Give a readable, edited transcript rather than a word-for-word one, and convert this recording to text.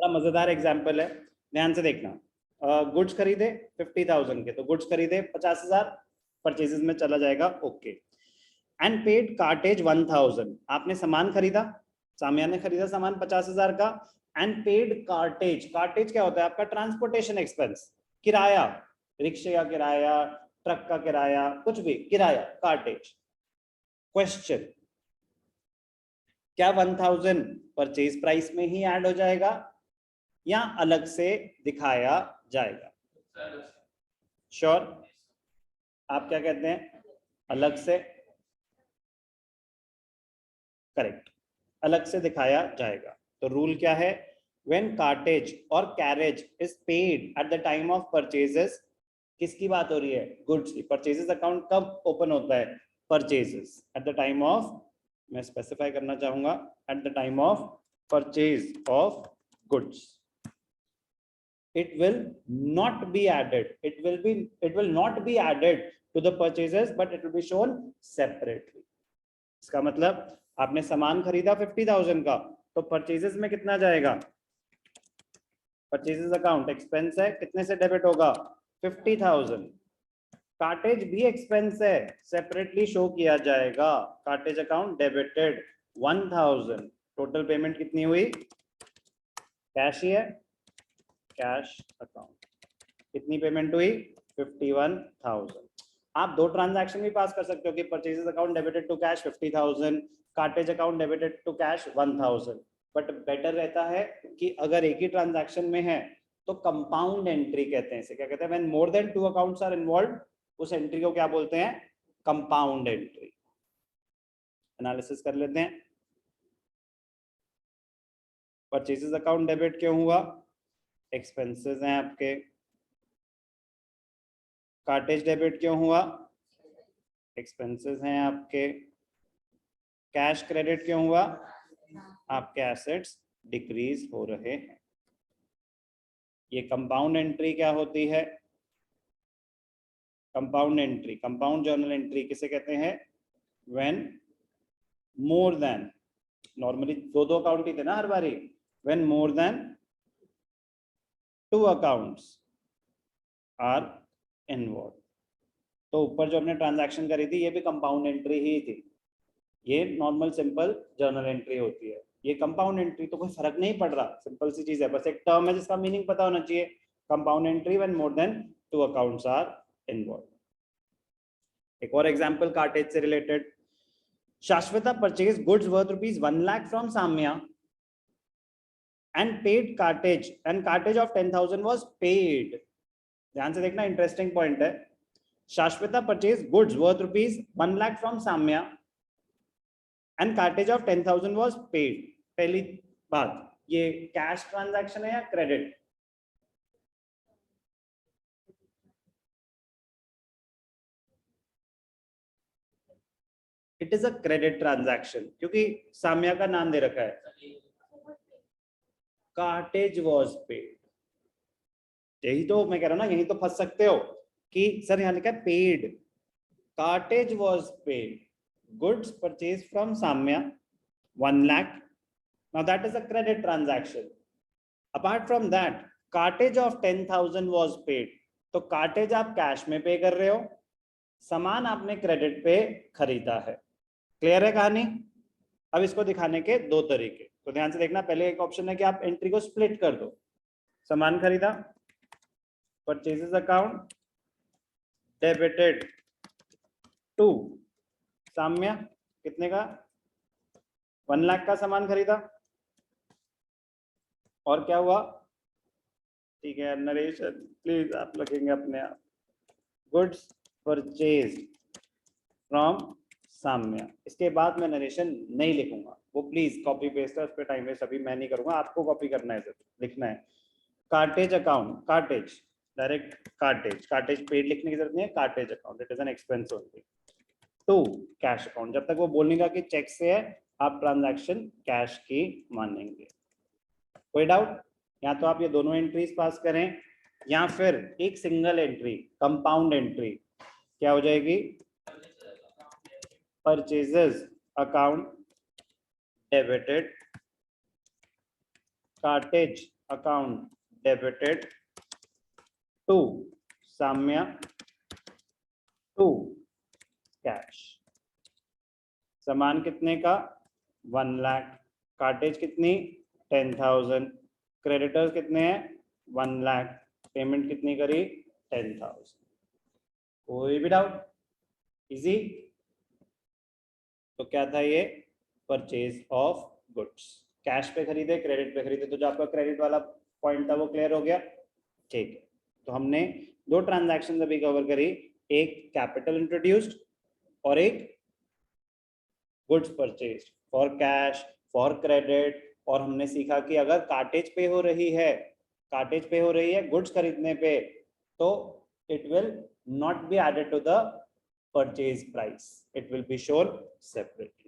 बड़ा मजेदार एग्जाम्पल है, ध्यान से देखना। गुड्स खरीदे 50,000 के, तो गुड्स खरीदे 50,000, परचेजेस में चला जाएगा, ओके। एंड पेड कार्टेज 1,000, आपने सामान खरीदा, सामिया ने खरीदा सामान 50,000 का, एंड पेड कार्टेज, कार्टेज क्या होता है आपका? ट्रांसपोर्टेशन एक्सपेंस, किराया, रिक्शे का किराया, ट्रक का किराया, कुछ भी किराया, कार्टेज। क्वेश्चन, क्या 1,000 परचेज प्राइस में ही ऐड हो जाएगा या अलग से दिखाया जाएगा? श्योर? आप क्या कहते हैं? अलग से? करेक्ट, अलग से दिखाया जाएगा। तो रूल क्या है? व्हेन कार्टेज और carriage is paid at the time of purchases, किसकी बात हो रही है? गुड्स की। परचेजेस अकाउंट कब ओपन होता है? Purchases at the time of, मैं स्पेसिफाई करना चाहूंगा, at the time of purchase of goods. It will not be added, it will not be added to the purchases, but it will be shown separately. इसका मतलब आपने सामान खरीदा 50,000 का, तो परचेजेस में कितना जाएगा? परचेजेस अकाउंट एक्सपेंस है, कितने से डेबिट होगा? 50,000। कार्टेज भी एक्सपेंस है, सेपरेटली शो किया जाएगा। Cartage account debited 1,000, total payment कितनी हुई? कैश ही है, कैश अकाउंट कितनी पेमेंट हुई? 51,000। आप दो ट्रांजैक्शन भी पास कर सकते हो कि purchases account debited to cash 50,000, cartage account debited to cash 1,000। But better रहता है कि अगर एक ही ट्रांजैक्शन में है तो कंपाउंड एंट्री कहते हैं इसे। क्या कहते हैं? When more than 2 accounts are involve, उस एंट्री को क्या बोलते हैं? Compound entry. एनालिसिस कर लेते हैं। परचेजेस अकाउंट डेबिट क्यों हुआ? एक्सपेंसेस हैं आपके। कार्टेज डेबिट क्यों हुआ? एक्सपेंसेस हैं आपके। कैश क्रेडिट क्यों हुआ? आपके एसेट्स डिक्रीज हो रहे हैं। ये कंपाउंड एंट्री क्या होती है? Compound entry, compound journal entry किसे कहते हैं? व्हेन मोर देन, नॉर्मली दो अकाउंट ही थे ना हर बारी, when more than 2 accounts are involve. तो ऊपर जो हमने ट्रांजैक्शन करी थी ये भी कंपाउंड एंट्री ही थी, ये नॉर्मल सिंपल जर्नल एंट्री होती है। ये कंपाउंड एंट्री तो कोई फर्क नहीं पड़ रहा, सिंपल सी चीज है, बस एक टर्म है जिसका मीनिंग पता होना चाहिए। Compound entry when more than 2 accounts are involve. एक और एग्जांपल कार्टेज से related. Shashwata purchase goods worth ₹1 lakh from Samya and paid cartage, and cartage of 10,000 was paid. ध्यान से देखना, इंटरेस्टिंग पॉइंट है। Shashwata purchase goods worth ₹1 lakh from Samya and cartage of 10,000 was paid. पहली बात, ये कैश ट्रांजैक्शन है या credit? It is a credit transaction, क्योंकि साम्या का नाम दे रखा है। कार्टेज वाज पेड, यही तो मैं कह रहा हूं ना, यही तो फंस सकते हो कि सर यहाँ लिखा है paid, cartage was paid, goods purchase from Samya 1 lakh, now that is a credit transaction. Apart from that, cartage of 10,000 was paid, तो कार्टेज आप कैश में पे कर रहे हो, सामान आपने क्रेडिट पे खरीदा है। क्लियर है कहानी? अब इसको दिखाने के दो तरीके, तो ध्यान से देखना। पहले एक ऑप्शन है कि आप एंट्री को स्प्लिट कर दो। सामान खरीदा, purchases account debited to Samya, कितने का? 1 लाख का सामान खरीदा, और क्या हुआ? ठीक है, नरेशन प्लीज आप लिखेंगे अपने आप। गुड्स परचेज फ्रॉम साम्या, इसके बाद मैं नरेशन नहीं लिखूंगा, वो प्लीज कॉपी पेस्ट है, उस पर टाइम वेस्ट अभी मैं नहीं करूंगा, आपको कॉपी करना है, लिखना है। Cartage account, cartage direct cartage, cartage paid लिखने की जरूरत नहीं है, cartage account it is an expense only. To cash account, जब तक वो बोलेगा कि चेक से है, आप ट्रांजैक्शन कैश की मानेंगे। कोई डाउट? या तो आप ये दोनों एंट्रीज पास करें, या फिर एक सिंगल एंट्री कंपाउंड एंट्री क्या हो जाएगी? Purchases account debited, cartage account debited to Samya to cash. सामान कितने का 1 लाख, कार्टेज कितनी 10,000, क्रेडिटर्स कितने हैं 1 लाख, पेमेंट कितनी करी 10,000। कोई भी डाउट? इजी। तो क्या था ये? Purchase of goods. कैश पे खरीदे, क्रेडिट पे खरीदे, तो जो आपका क्रेडिट वाला पॉइंट था वो क्लियर हो गया। ठीक है, तो हमने 2 ट्रांजैक्शन अभी कवर करी, एक कैपिटल इंट्रोड्यूस्ड और एक goods purchase for cash, for credit. और हमने सीखा कि अगर कार्टेज पे हो रही है गुड्स खरीदने पे, तो it will not be added to the purchase price, it will be shown separate.